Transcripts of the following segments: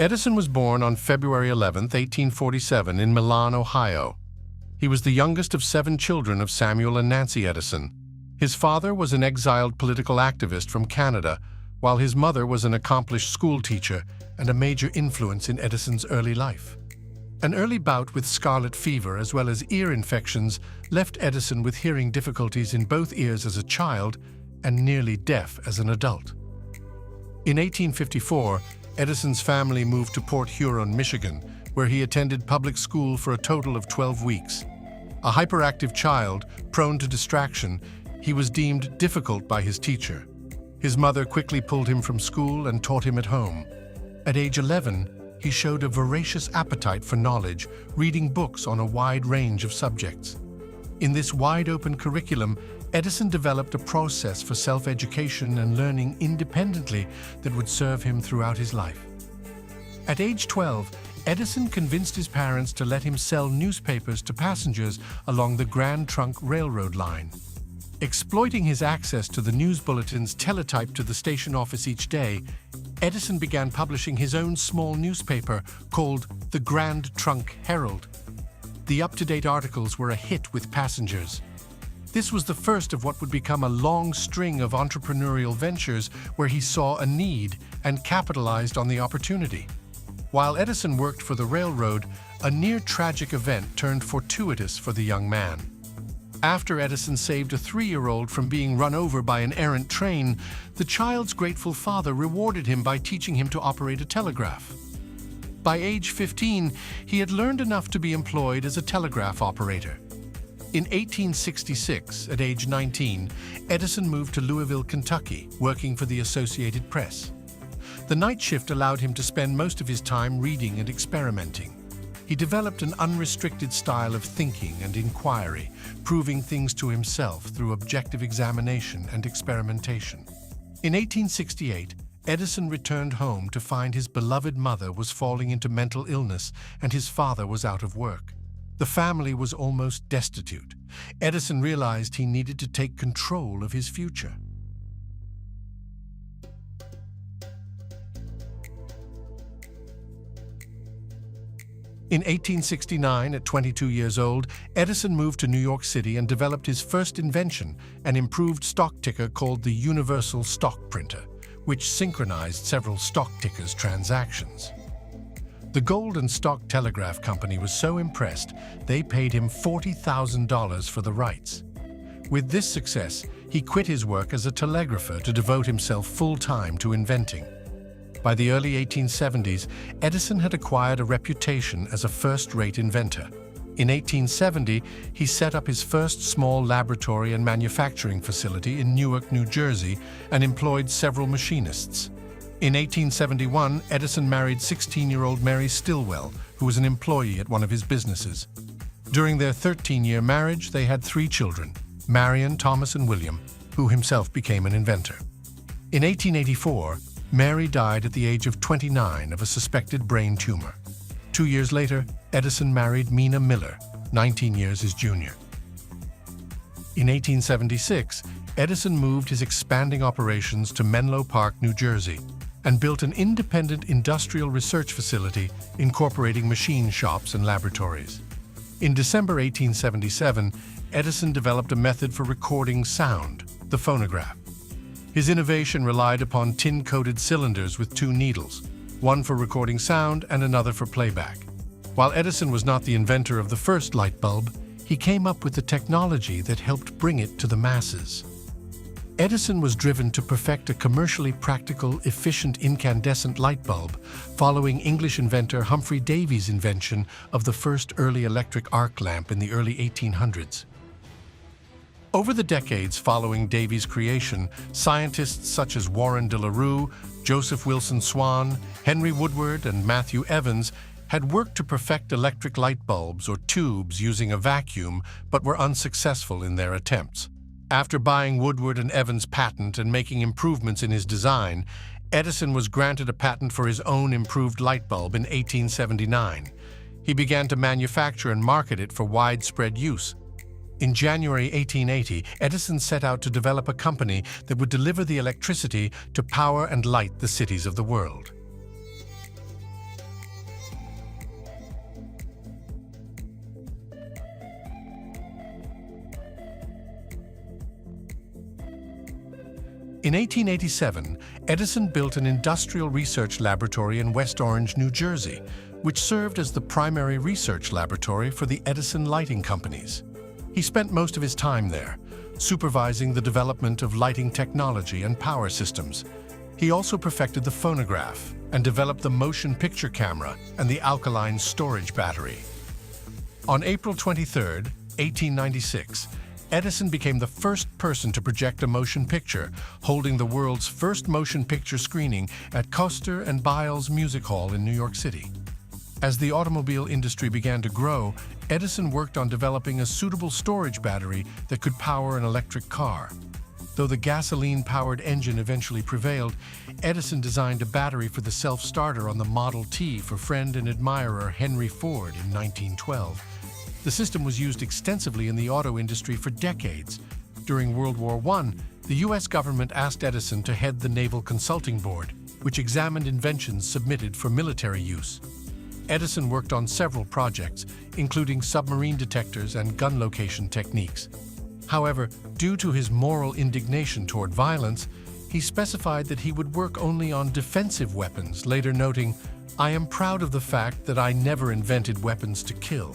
Edison was born on February 11, 1847, in Milan, Ohio. He was the youngest of 7 children of Samuel and Nancy Edison. His father was an exiled political activist from Canada, while his mother was an accomplished schoolteacher and a major influence in Edison's early life. An early bout with scarlet fever as well as ear infections left Edison with hearing difficulties in both ears as a child and nearly deaf as an adult. In 1854, Edison's family moved to Port Huron, Michigan, where he attended public school for a total of 12 weeks. A hyperactive child, prone to distraction, he was deemed difficult by his teacher. His mother quickly pulled him from school and taught him at home. At age 11, he showed a voracious appetite for knowledge, reading books on a wide range of subjects. In this wide-open curriculum, Edison developed a process for self-education and learning independently that would serve him throughout his life. At age 12, Edison convinced his parents to let him sell newspapers to passengers along the Grand Trunk Railroad line. Exploiting his access to the news bulletins teletyped to the station office each day, Edison began publishing his own small newspaper called the Grand Trunk Herald. The up-to-date articles were a hit with passengers. This was the first of what would become a long string of entrepreneurial ventures where he saw a need and capitalized on the opportunity. While Edison worked for the railroad, a near-tragic event turned fortuitous for the young man. After Edison saved a 3-year-old from being run over by an errant train, the child's grateful father rewarded him by teaching him to operate a telegraph. By age 15, he had learned enough to be employed as a telegraph operator. In 1866, at age 19, Edison moved to Louisville, Kentucky, working for the Associated Press. The night shift allowed him to spend most of his time reading and experimenting. He developed an unrestricted style of thinking and inquiry, proving things to himself through objective examination and experimentation. In 1868, Edison returned home to find his beloved mother was falling into mental illness and his father was out of work. The family was almost destitute. Edison realized he needed to take control of his future. In 1869, at 22 years old, Edison moved to New York City and developed his first invention, an improved stock ticker called the Universal Stock Printer, which synchronized several stock tickers' transactions. The Gold and Stock Telegraph Company was so impressed, they paid him $40,000 for the rights. With this success, he quit his work as a telegrapher to devote himself full-time to inventing. By the early 1870s, Edison had acquired a reputation as a first-rate inventor. In 1870, he set up his first small laboratory and manufacturing facility in Newark, New Jersey, and employed several machinists. In 1871, Edison married 16-year-old Mary Stilwell, who was an employee at one of his businesses. During their 13-year marriage, they had 3 children, Marion, Thomas, and William, who himself became an inventor. In 1884, Mary died at the age of 29 of a suspected brain tumor. 2 years later, Edison married Mina Miller, 19 years his junior. In 1876, Edison moved his expanding operations to Menlo Park, New Jersey, and built an independent industrial research facility incorporating machine shops and laboratories. In December 1877, Edison developed a method for recording sound, the phonograph. His innovation relied upon tin-coated cylinders with 2 needles, one for recording sound and another for playback. While Edison was not the inventor of the first light bulb, he came up with the technology that helped bring it to the masses. Edison was driven to perfect a commercially practical, efficient incandescent light bulb, following English inventor Humphrey Davy's invention of the first early electric arc lamp in the early 1800s. Over the decades following Davy's creation, scientists such as Warren de la Rue, Joseph Wilson Swan, Henry Woodward, and Matthew Evans had worked to perfect electric light bulbs or tubes using a vacuum, but were unsuccessful in their attempts. After buying Woodward and Evans' patent and making improvements in his design, Edison was granted a patent for his own improved light bulb in 1879. He began to manufacture and market it for widespread use. In January 1880, Edison set out to develop a company that would deliver the electricity to power and light the cities of the world. In 1887, Edison built an industrial research laboratory in West Orange, New Jersey, which served as the primary research laboratory for the Edison lighting companies. He spent most of his time there, supervising the development of lighting technology and power systems. He also perfected the phonograph and developed the motion picture camera and the alkaline storage battery. On April 23, 1896, Edison became the first person to project a motion picture, holding the world's first motion picture screening at Custer and Biles Music Hall in New York City. As the automobile industry began to grow, Edison worked on developing a suitable storage battery that could power an electric car. Though the gasoline-powered engine eventually prevailed, Edison designed a battery for the self-starter on the Model T for friend and admirer Henry Ford in 1912. The system was used extensively in the auto industry for decades. During World War I, the U.S. government asked Edison to head the Naval Consulting Board, which examined inventions submitted for military use. Edison worked on several projects, including submarine detectors and gun location techniques. However, due to his moral indignation toward violence, he specified that he would work only on defensive weapons, later noting, "I am proud of the fact that I never invented weapons to kill."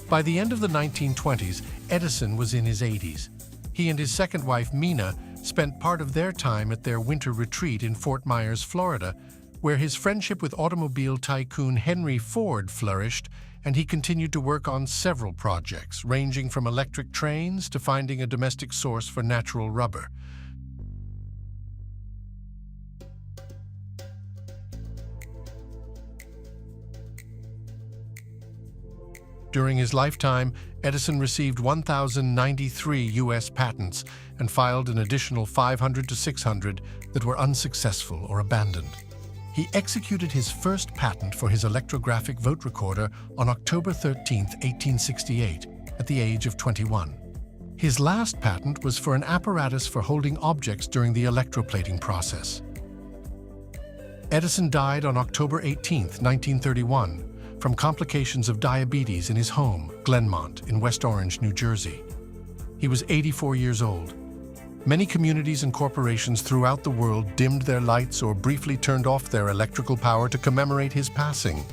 By the end of the 1920s, Edison was in his 80s. He and his second wife, Mina, spent part of their time at their winter retreat in Fort Myers, Florida, where his friendship with automobile tycoon Henry Ford flourished, and he continued to work on several projects, ranging from electric trains to finding a domestic source for natural rubber. During his lifetime, Edison received 1,093 U.S. patents and filed an additional 500 to 600 that were unsuccessful or abandoned. He executed his first patent for his electrographic vote recorder on October 13, 1868, at the age of 21. His last patent was for an apparatus for holding objects during the electroplating process. Edison died on October 18, 1931, from complications of diabetes in his home, Glenmont, in West Orange, New Jersey. He was 84 years old. Many communities and corporations throughout the world dimmed their lights or briefly turned off their electrical power to commemorate his passing.